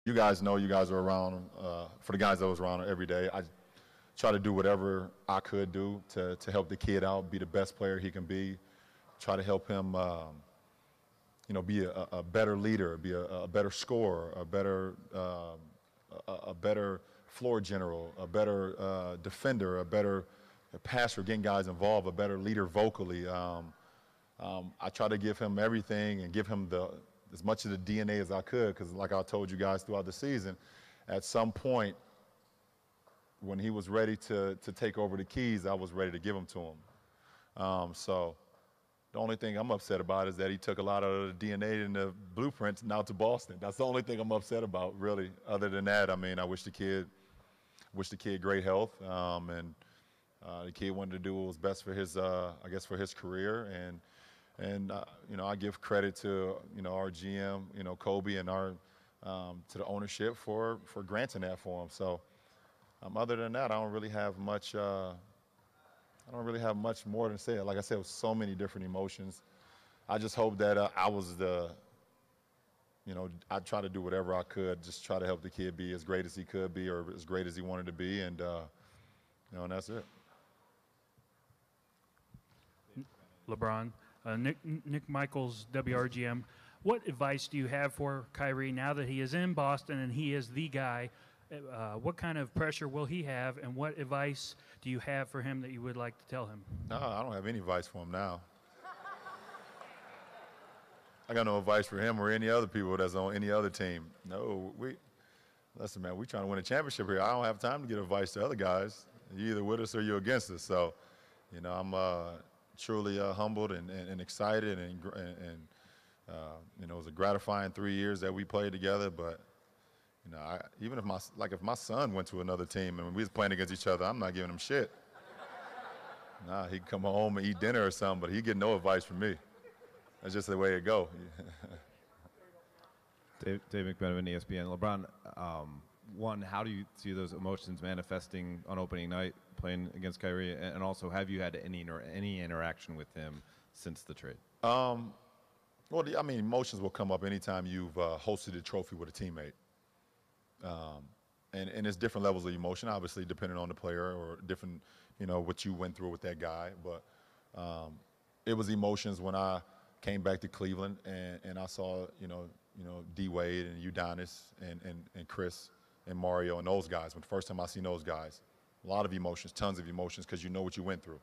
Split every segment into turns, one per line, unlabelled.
You guys know you guys are around. For the guys that was around every day, I try to do whatever I could do to help the kid out, be the best player he can be. Try to help him, be a better leader, be a better scorer, a better floor general, a better defender, a better passer, getting guys involved, a better leader vocally. I try to give him everything and give him as much of the DNA as I could, because like I told you guys throughout the season, at some point when he was ready to take over the keys, I was ready to give them to him. So the only thing I'm upset about is that he took a lot of the DNA and the blueprints now to Boston. That's the only thing I'm upset about, really. Other than that, I mean, I wish the kid great health, and the kid wanted to do what was best for his, for his career. And I give credit to our GM, Kobe, and our to the ownership for granting that for him. So other than that, I don't really have much. I don't really have much more to say. Like I said, with so many different emotions. I just hope that I was I try to do whatever I could, just try to help the kid be as great as he could be or as great as he wanted to be, and and that's it.
LeBron, Nick Michaels, WRGM. What advice do you have for Kyrie now that he is in Boston and he is the guy? What kind of pressure will he have, and what advice do you have for him that you would like to tell him?
No, I don't have any advice for him now. I got no advice for him or any other people that's on any other team. No, listen, man, we trying to win a championship here. I don't have time to give advice to other guys. You're either with us or you're against us. So, I'm truly humbled and excited, and it was a gratifying 3 years that we played together. But even if my son went to another team and we was playing against each other, I'm not giving him shit. Nah, he'd come home and eat dinner or something, but he'd get no advice from me. That's just the way it go.
Dave McMenamin, ESPN. LeBron, one, how do you see those emotions manifesting on opening night playing against Kyrie? And also, have you had any interaction with him since the trade?
Well, I mean, emotions will come up anytime you've hosted a trophy with a teammate. And it's different levels of emotion, obviously, depending on the player or different, what you went through with that guy. But it was emotions when I came back to Cleveland and I saw, D Wade and Udonis and Chris and Mario and those guys. When the first time I seen those guys, a lot of emotions, tons of emotions, because you know what you went through.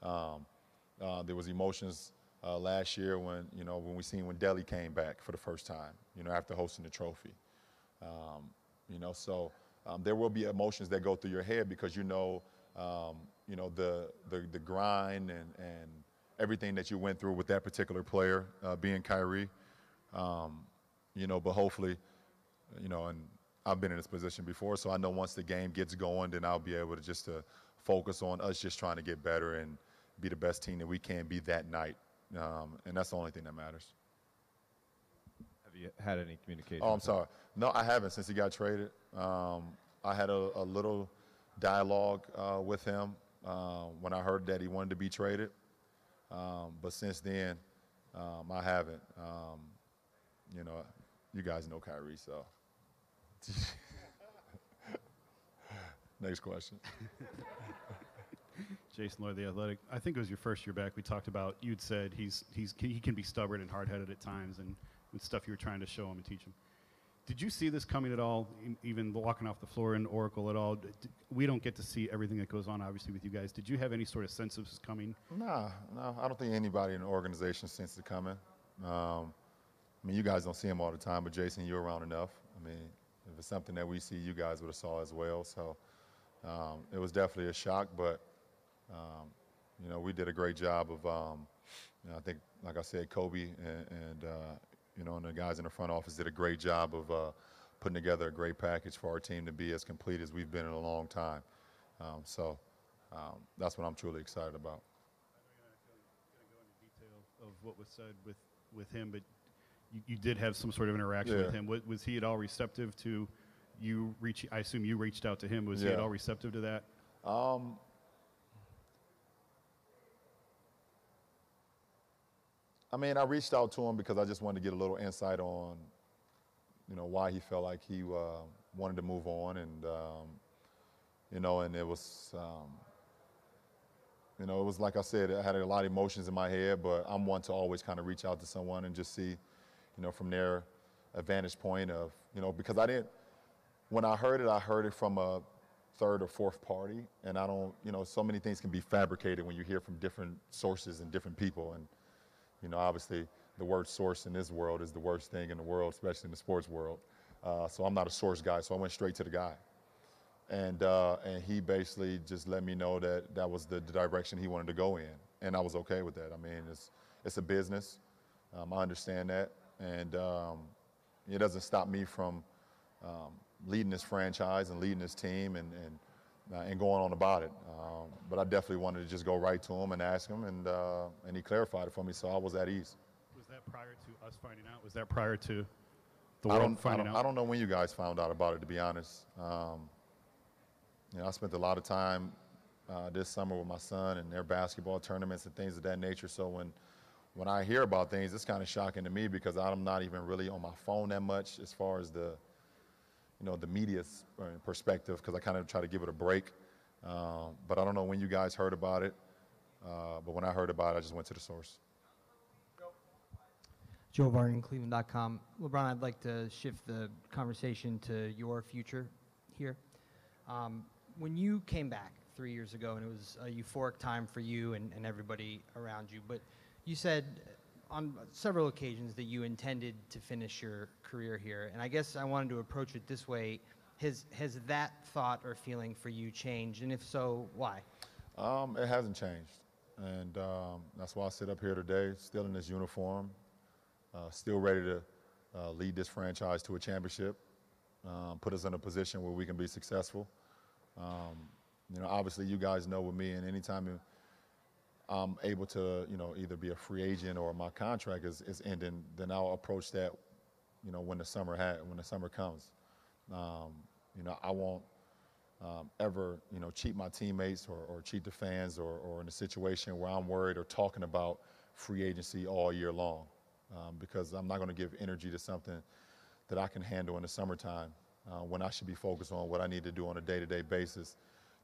There was emotions last year when when Delhi came back for the first time, after hosting the trophy. So there will be emotions that go through your head because the grind and everything that you went through with that particular player, being Kyrie. But hopefully, and I've been in this position before, so I know once the game gets going, then I'll be able to just to focus on us just trying to get better and be the best team that we can be that night. And that's the only thing that matters.
Have you had any communication?
Oh, I'm sorry. No, I haven't since he got traded. I had a little dialogue with him when I heard that he wanted to be traded. But since then, I haven't. You guys know Kyrie, so. Next question.
Jason Lloyd, The Athletic. I think it was your first year back. We talked about, you'd said he can be stubborn and hard-headed at times, and stuff you were trying to show him and teach him. Did you see this coming at all, even walking off the floor in Oracle at all? We don't get to see everything that goes on, obviously, with you guys. Did you have any sort of sense of this coming?
No, I don't think anybody in the organization sensed it coming. You guys don't see him all the time, but Jason, you're around enough. If it's something that we see, you guys would have saw as well. So it was definitely a shock, but we did a great job of. I think, like I said, Kobe and the guys in the front office did a great job of putting together a great package for our team to be as complete as we've been in a long time. So that's what I'm truly excited about.
I know you're not going to go into detail of what was said with him, but you did have some sort of interaction with him. Was he at all receptive to you I assume you reached out to him. Was he at all receptive to that?
I reached out to him because I just wanted to get a little insight on, why he felt like he wanted to move on, and and it was, it was like I said, I had a lot of emotions in my head, but I'm one to always kind of reach out to someone and just see, from their vantage point of, because when I heard it from a third or fourth party, and I don't, so many things can be fabricated when you hear from different sources and different people, and obviously the word source in this world is the worst thing in the world, especially in the sports world. So I'm not a source guy, so I went straight to the guy. And he basically just let me know that that was the direction he wanted to go in, and I was okay with that. I mean, it's a business. I understand that, and it doesn't stop me from leading this franchise and leading this team and going on about it. But I definitely wanted to just go right to him and ask him, and he clarified it for me, so I was at ease.
Was that prior to us finding out? Was that prior to the world finding out?
I don't know when you guys found out about it, to be honest. I spent a lot of time this summer with my son and their basketball tournaments and things of that nature. So when I hear about things, it's kind of shocking to me because I'm not even really on my phone that much as far as the media's perspective, because I kind of try to give it a break. But I don't know when you guys heard about it. But when I heard about it, I just went to the source.
Joe Barton, Cleveland.com. LeBron, I'd like to shift the conversation to your future here. When you came back 3 years ago, and it was a euphoric time for you and everybody around you, but you said on several occasions that you intended to finish your career here. And I guess I wanted to approach it this way. Has that thought or feeling for you changed? And if so, why?
It hasn't changed. And that's why I sit up here today, still in this uniform, still ready to lead this franchise to a championship, put us in a position where we can be successful. Obviously you guys know with me, and anytime I'm able to, either be a free agent or my contract is ending, then I'll approach that, when the summer comes. I won't ever, cheat my teammates or cheat the fans or in a situation where I'm worried or talking about free agency all year long, because I'm not going to give energy to something that I can handle in the summertime when I should be focused on what I need to do on a day-to-day basis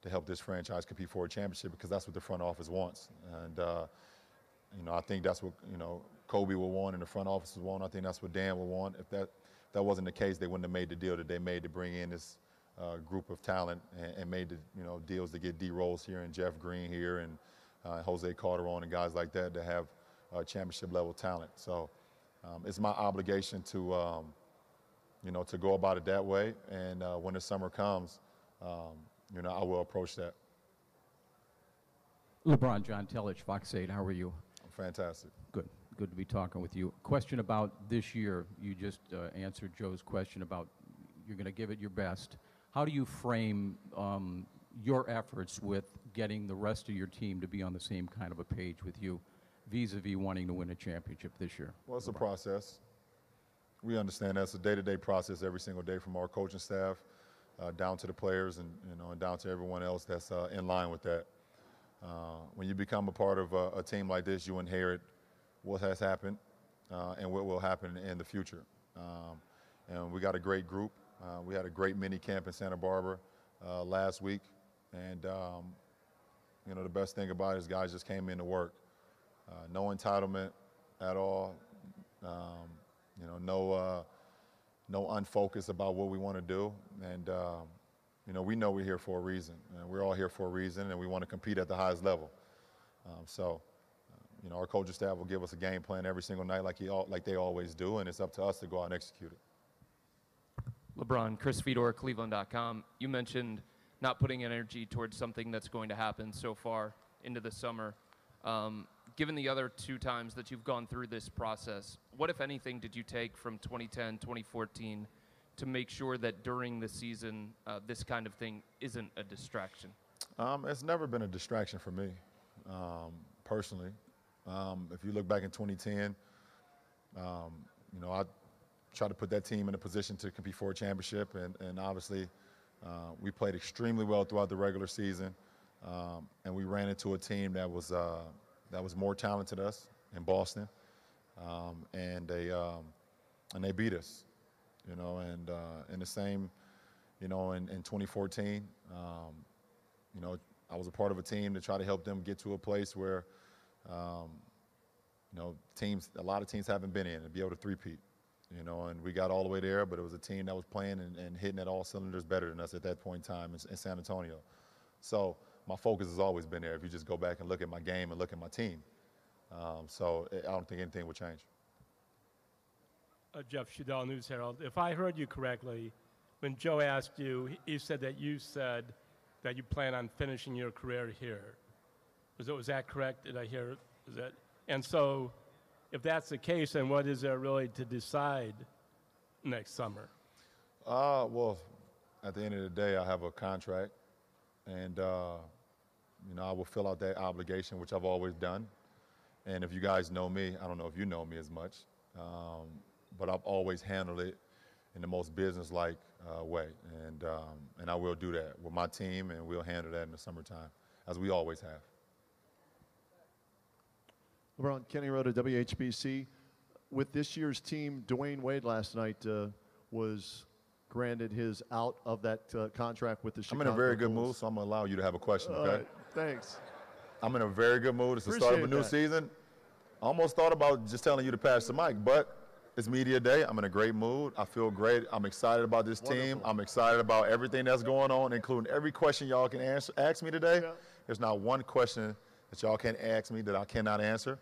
to help this franchise compete for a championship, because that's what the front office wants. And, I think that's what, Kobe will want and the front office will want. I think that's what Dan will want. If that wasn't the case, they wouldn't have made the deal that they made to bring in this group of talent and made the, deals to get D. Rose here and Jeff Green here and Jose Calderon and guys like that to have championship-level talent. So it's my obligation to, to go about it that way. And when the summer comes, I will approach that.
LeBron, John Telich, Fox 8, how are you?
I'm fantastic.
Good. Good to be talking with you. Question about this year. You just answered Joe's question about you're going to give it your best. How do you frame your efforts with getting the rest of your team to be on the same kind of a page with you vis-a-vis wanting to win a championship this year?
Well, it's a process. We understand that's a day-to-day process every single day from our coaching staff down to the players and and down to everyone else that's in line with that. When you become a part of a team like this, you inherit what has happened and what will happen in the future. And we got a great group. We had a great mini camp in Santa Barbara last week, and the best thing about it is guys just came in to work. No entitlement at all. No unfocus about what we want to do, and we know we're here for a reason, and we're all here for a reason, and we want to compete at the highest level. Our coaching staff will give us a game plan every single night like they always do, and it's up to us to go out and execute it.
LeBron, Chris Fedor, Cleveland.com. You mentioned not putting energy towards something that's going to happen so far into the summer. Given the other two times that you've gone through this process, what, if anything, did you take from 2010, 2014 to make sure that during the season this kind of thing isn't a distraction?
It's never been a distraction for me, personally. If you look back in 2010, I tried to put that team in a position to compete for a championship, and obviously we played extremely well throughout the regular season, and we ran into a team that was more talented than us in Boston, and they beat us. you know, and in the same, you know, in 2014, you know, I was a part of a team to try to help them get to a place where, you know, a lot of teams haven't been in and be able to three-peat, you know, and we got all the way there, but it was a team that was playing and hitting at all cylinders better than us at that point in time in San Antonio. So my focus has always been there if you just go back and look at my game and look at my team. So I don't think anything will change.
Jeff Shadell, News Herald. If I heard you correctly, when Joe asked you, he said that you said that you plan on finishing your career here. Was that correct? Did I hear? Is that? And so, if that's the case, then what is there really to decide next summer?
Well, at the end of the day, I have a contract, and you know, I will fill out that obligation, which I've always done. And if you guys know me, I don't know if you know me as much, but I've always handled it in the most business-like way, and I will do that with my team, and we'll handle that in the summertime, as we always have.
LeBron, Kenny Rowe to WHBC. With this year's team, Dwayne Wade last night was granted his out of that contract with the Chicago
I'm in a very good
Bulls.
mood, so I'm going to allow you to have a question,
All
okay?
right, thanks.
I'm in a very good mood. It's the start of a new season. I almost thought about just telling you to pass the mic, but it's media day. I'm in a great mood. I feel great. I'm excited about this team. I'm excited about everything that's going on, including every question y'all can ask me today.
Yeah.
There's not one question that y'all can ask me that I cannot answer.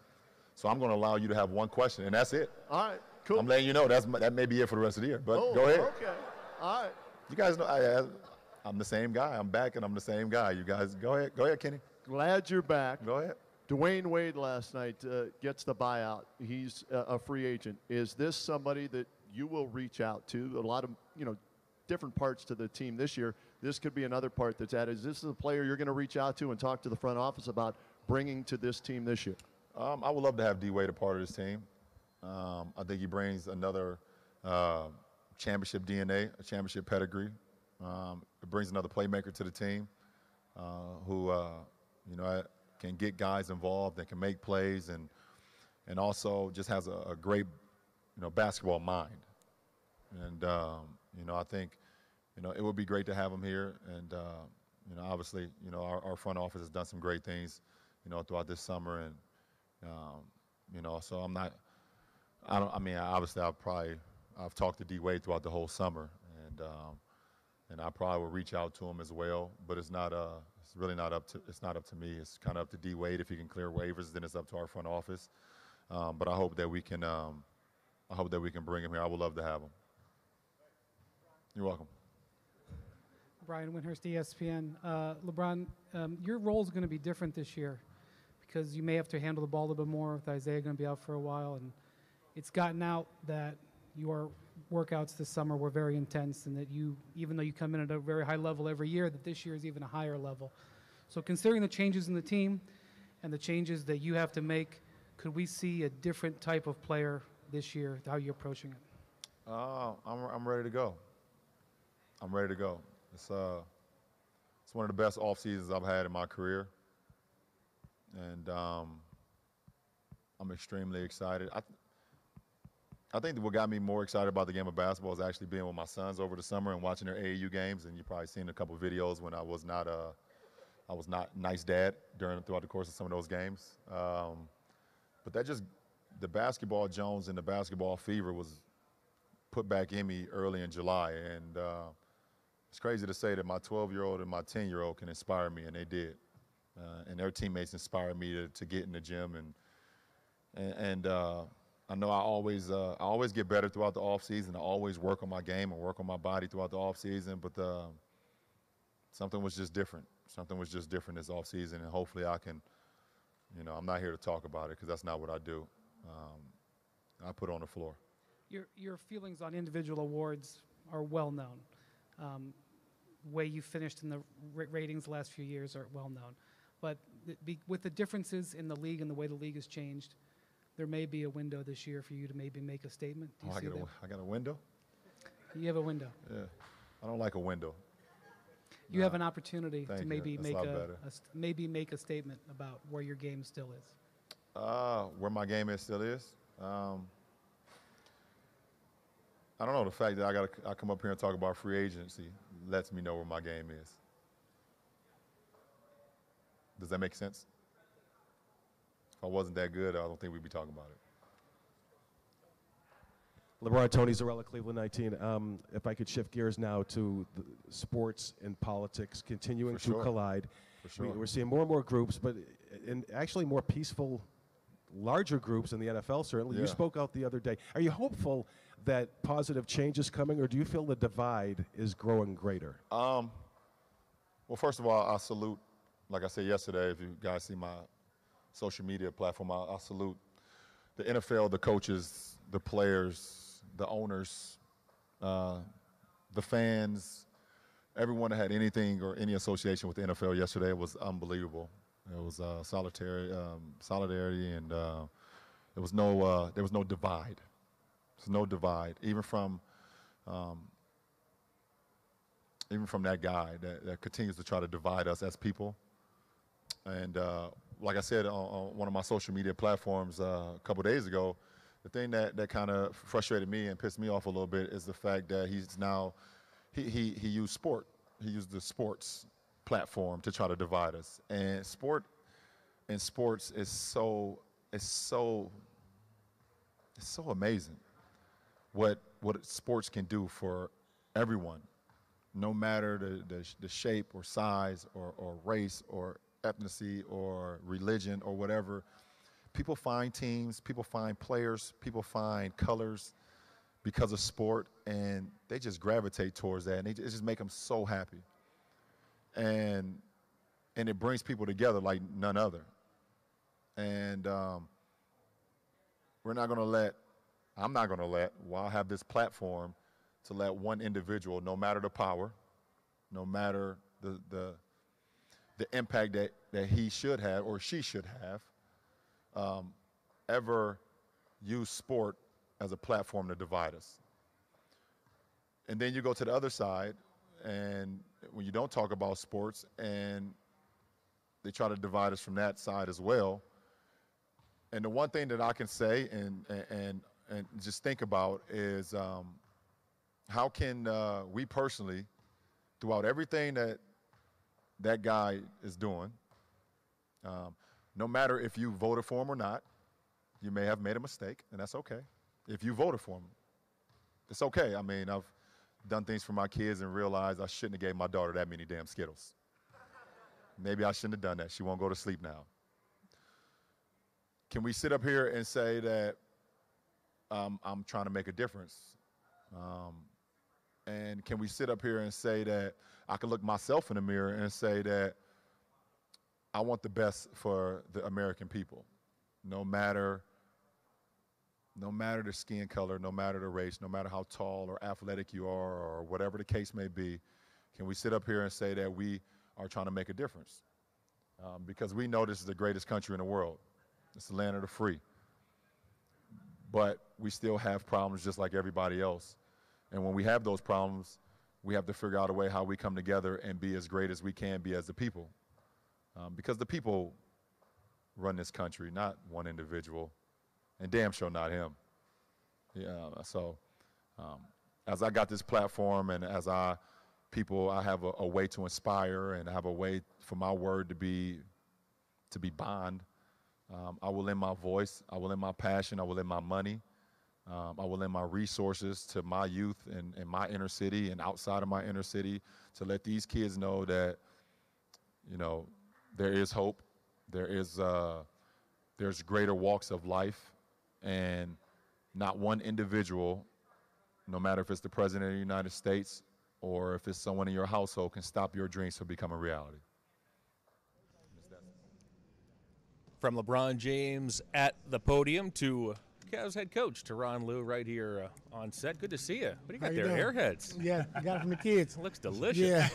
So I'm going to allow you to have one question, and that's it.
All right, cool.
I'm letting you know that may be it for the rest of the year, but go ahead.
Okay, all right.
You guys know I'm the same guy. I'm back, and I'm the same guy. You guys, go ahead. Go ahead, Kenny.
Glad you're back.
Go ahead.
Dwayne Wade last night gets the buyout. He's a free agent. Is this somebody that you will reach out to? A lot of, you know, different parts to the team this year. This could be another part that's added. Is this a player you're going to reach out to and talk to the front office about bringing to this team this year?
I would love to have D Wade a part of this team. I think he brings another championship DNA, a championship pedigree. It brings another playmaker to the team who, you know, can get guys involved and can make plays and also just has a great, you know, basketball mind. And, you know, I think, you know, it would be great to have him here. And, you know, obviously, you know, our front office has done some great things, you know, throughout this summer. And, you know, so obviously I've talked to D Wade throughout the whole summer, and I probably will reach out to him as well, but it's really not up to me. It's kind of up to D Wade. If he can clear waivers, then it's up to our front office. But I hope that we can bring him here. I would love to have him. You're welcome.
Brian Windhurst, ESPN. LeBron, your role is going to be different this year because you may have to handle the ball a little bit more with Isaiah going to be out for a while. And it's gotten out that your workouts this summer were very intense and that you, even though you come in at a very high level every year, that this year is even a higher level. So considering the changes in the team and the changes that you have to make, could we see a different type of player this year? How are you approaching it?
I'm ready to go. I'm ready to go. It's one of the best off seasons I've had in my career, and I'm extremely excited. I think that what got me more excited about the game of basketball is actually being with my sons over the summer and watching their AAU games. And you've probably seen a couple of videos when I was not nice dad throughout the course of some of those games. But the basketball Jones and the basketball fever was put back in me early in July. And it's crazy to say that my 12-year-old and my 10-year-old can inspire me, and they did. And their teammates inspired me to get in the gym. And I know I always get better throughout the off season. I always work on my game and work on my body throughout the off season. But something was just different. Something was just different this off season, and hopefully I can. You know, I'm not here to talk about it because that's not what I do. I put it on the floor.
Your feelings on individual awards are well known. Way you finished in the ratings the last few years are well known. But with the differences in the league and the way the league has changed, there may be a window this year for you to maybe make a statement. Do you see that?
I got a window?
You have a window.
Yeah. I don't like a window.
You have an opportunity to maybe
That's
make a statement about where your game still is.
Where my game still is? I don't know, the fact that I come up here and talk about free agency lets me know where my game is. Does that make sense? If I wasn't that good, I don't think we'd be talking about it.
LeBron, Tony Zarella, Cleveland 19. If I could shift gears now to the sports and politics continuing
For sure.
to collide.
For sure.
We're seeing more and more groups, but and actually more peaceful, larger groups in the NFL, certainly.
Yeah.
You spoke out the other day. Are you hopeful that positive change is coming, or do you feel the divide is growing greater?
Well, first of all, I salute, like I said yesterday, if you guys see my social media platform, I salute the NFL, the coaches, the players, the owners, the fans, everyone that had anything or any association with the NFL yesterday. It was unbelievable. It was solidarity, and there was no divide. There's no divide, even from that guy that continues to try to divide us as people. And like I said on one of my social media platforms a couple days ago, the thing that kind of frustrated me and pissed me off a little bit is the fact that he used sport. He used the sports platform to try to divide us. And sports is so amazing what sports can do for everyone, no matter the shape or size or race or ethnicity or religion or whatever. People find teams, people find players, people find colors because of sport, and they just gravitate towards that, and it just make them so happy. And it brings people together like none other. And I'm not going to let, while I have this platform, to let one individual, no matter the power, no matter the impact that he should have or she should have, ever use sport as a platform to divide us. And then you go to the other side, and when you don't talk about sports, and they try to divide us from that side as well. And the one thing that I can say and just think about is how can we personally, throughout everything that guy is doing, no matter if you voted for him or not, you may have made a mistake, and that's okay. If you voted for him, it's okay. I mean, I've done things for my kids and realized I shouldn't have gave my daughter that many damn Skittles. Maybe I shouldn't have done that. She won't go to sleep now. Can we sit up here and say that I'm trying to make a difference? And can we sit up here and say that I can look myself in the mirror and say that I want the best for the American people, no matter the skin color, no matter the race, no matter how tall or athletic you are or whatever the case may be? Can we sit up here and say that we are trying to make a difference? Because we know this is the greatest country in the world. It's the land of the free. But we still have problems just like everybody else. And when we have those problems, we have to figure out a way how we come together and be as great as we can be as the people. Because the people run this country, not one individual, and damn sure not him. Yeah, so as I got this platform and as I have a way to inspire and I have a way for my word to be bond. I will lend my voice, I will lend my passion, I will lend my money, I will lend my resources to my youth in my inner city and outside of my inner city to let these kids know that, there is hope, there's greater walks of life, and not one individual, no matter if it's the President of the United States or if it's someone in your household, can stop your dreams from becoming a reality.
From LeBron James at the podium to Cavs head coach Tyronn Lue right here on set. Good to see you. What do you got there? Airheads.
Yeah, I got it from the kids.
It looks delicious.
Yeah.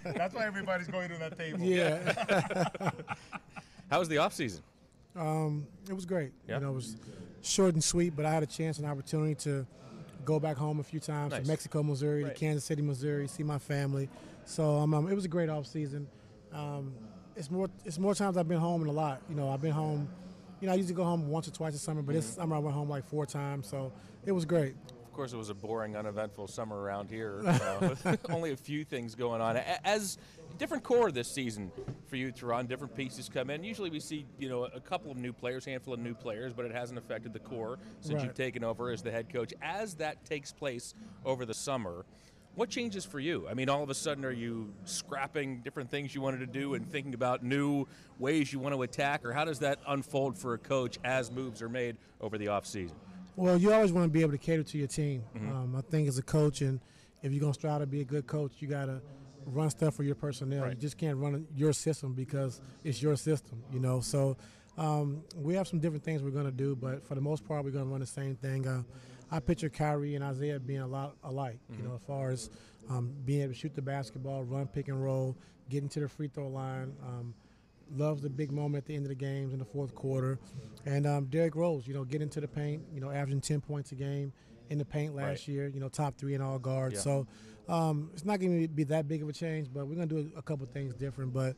That's why everybody's going to that table.
Yeah.
How was the off season?
It was great.
Yeah.
It was short and sweet, but I had a chance and opportunity to go back home a few times
Nice.
to Mexico, Missouri,
Right.
to Kansas City, Missouri, see my family. So it was a great off season. It's more times I've been home and a lot. I've been home. I usually go home once or twice a summer, but this summer I went home like 4 times. So it was great.
course, it was a boring, uneventful summer around here. Only a few things going on. As different core this season for you, Teron, different pieces come in. Usually we see, a couple of new players, handful of new players, but it hasn't affected the core since
Right.
you've taken over as the head coach. As that takes place over the summer, what changes for you? I mean, all of a sudden, are you scrapping different things you wanted to do and thinking about new ways you want to attack, or how does that unfold for a coach as moves are made over the offseason?
Well, you always want to be able to cater to your team.
Mm-hmm.
I think as a coach, and if you're going to strive to be a good coach, you got to run stuff for your personnel.
Right.
You just can't run your system because it's your system, So we have some different things we're going to do, but for the most part, we're going to run the same thing. I picture Kyrie and Isaiah being a lot alike, as far as being able to shoot the basketball, run pick and roll, getting to the free throw line. Loves the big moment at the end of the games in the fourth quarter. And Derrick Rose, getting to the paint, averaging 10 points a game in the paint last year, top 3 in all guards.
Yeah.
So it's not going to be that big of a change, but we're going to do a couple things different. But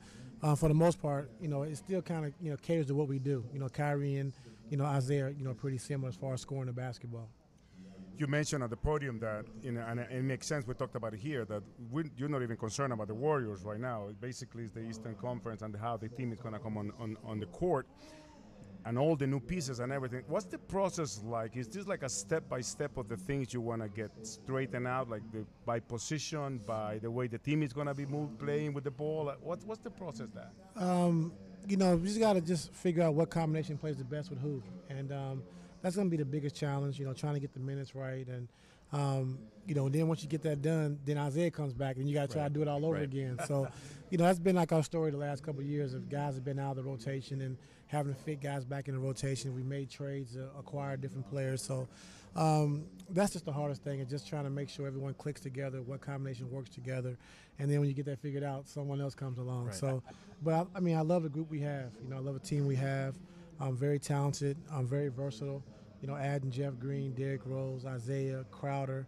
for the most part, it still kind of, caters to what we do. Kyrie and, Isaiah, pretty similar as far as scoring the basketball.
You mentioned at the podium that, and it makes sense, we talked about it here, that you're not even concerned about the Warriors right now. It basically is the Eastern Conference and how the team is going to come on the court and all the new pieces and everything. What's the process like? Is this like a step-by-step of the things you want to get straightened out, like by position, by the way the team is going to be playing with the ball? What's the process there?
We just got to just figure out what combination plays the best with who. And that's going to be the biggest challenge, trying to get the minutes right. And, then once you get that done, then Isaiah comes back and you got to try to do it all over again. So, that's been like our story the last couple of years of guys have been out of the rotation and having to fit guys back in the rotation. We made trades to acquire different players. So that's just the hardest thing, is just trying to make sure everyone clicks together, what combination works together. And then when you get that figured out, someone else comes along.
Right.
So, but I love the group we have. I love the team we have. I'm very talented. I'm very versatile. Adding Jeff Green, Derrick Rose, Isaiah, Crowder,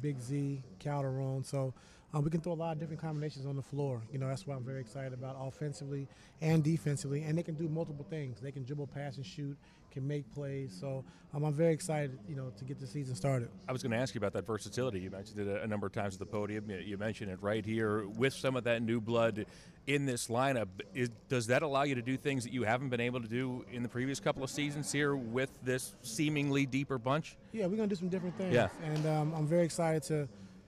Big Z, Calderon. So we can throw a lot of different combinations on the floor. That's what I'm very excited about offensively and defensively. And they can do multiple things. They can dribble, pass, and shoot, can make plays. So I'm very excited, to get the season started.
I was going to ask you about that versatility. You mentioned it a number of times at the podium. You mentioned it right here with some of that new blood in this lineup. Does that allow you to do things that you haven't been able to do in the previous couple of seasons here with this seemingly deeper bunch?
Yeah, we're going to do some different things.
Yeah.
And I'm very excited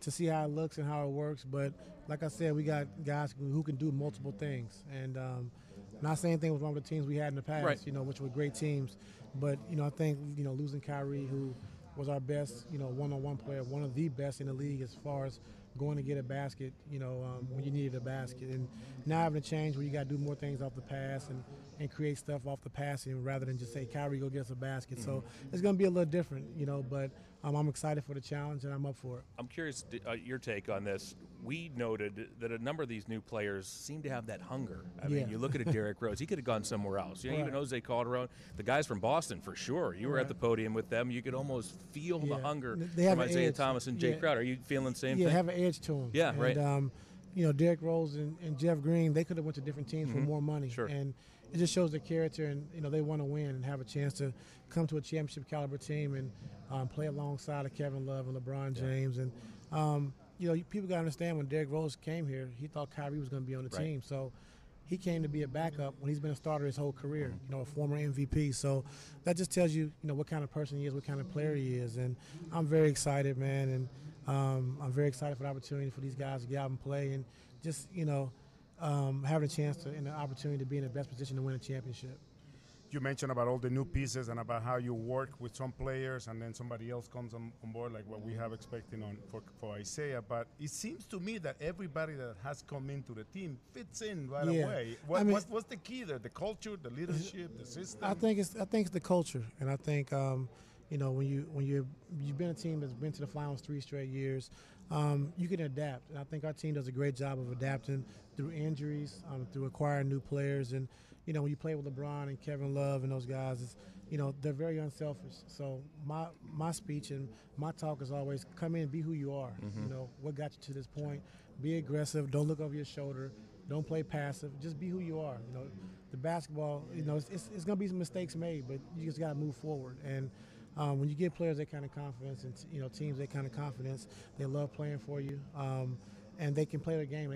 to see how it looks and how it works. But like I said, we got guys who can do multiple things. And not saying anything was wrong with the teams we had in the past,
right.
Which were great teams. But, I think, losing Kyrie, who was our best, one-on-one player, one of the best in the league as far as going to get a basket, when you needed a basket. And now having a change where you got to do more things off the pass and create stuff off the passing rather than just say, Kyrie, go get us a basket. So it's going to be a little different, but I'm excited for the challenge and I'm up for it.
I'm curious your take on this. We noted that a number of these new players seem to have that hunger. I mean, you look at a Derrick Rose, he could have gone somewhere else. Even Jose Calderon, the guys from Boston, for sure. You were at the podium with them. You could almost feel the hunger from Isaiah Thomas and Jay Crowder. Are you feeling the same thing?
Yeah, have an edge to them.
Yeah, right.
And, Derrick Rose and Jeff Green, they could have went to different teams for more money.
Sure. And
it just shows their character, and they want to win and have a chance to come to a championship caliber team and play alongside of Kevin Love and LeBron James. And people got to understand, when Derrick Rose came here, he thought Kyrie was going to be on the team. So he came to be a backup when he's been a starter his whole career. A former MVP. So that just tells you, what kind of person he is, what kind of player he is. And I'm very excited, man. And I'm very excited for the opportunity for these guys to get out and play and just, having a chance to and the opportunity to be in the best position to win a championship.
You mentioned about all the new pieces and about how you work with some players and then somebody else comes on board, like what we have expecting for Isaiah. But it seems to me that everybody that has come into the team fits in right away. What's the key there? The culture, the leadership, the system?
I think it's the culture, and I think when you've been a team that's been to the finals 3 straight years, you can adapt. And I think our team does a great job of adapting through injuries, through acquiring new players. And, when you play with LeBron and Kevin Love and those guys, they're very unselfish. So my speech and my talk is always come in and be who you are. What got you to this point? Be aggressive. Don't look over your shoulder. Don't play passive. Just be who you are. The basketball, it's going to be some mistakes made, but you just got to move forward. And When you give players that kind of confidence and teams that kind of confidence, they love playing for you, and they can play their game.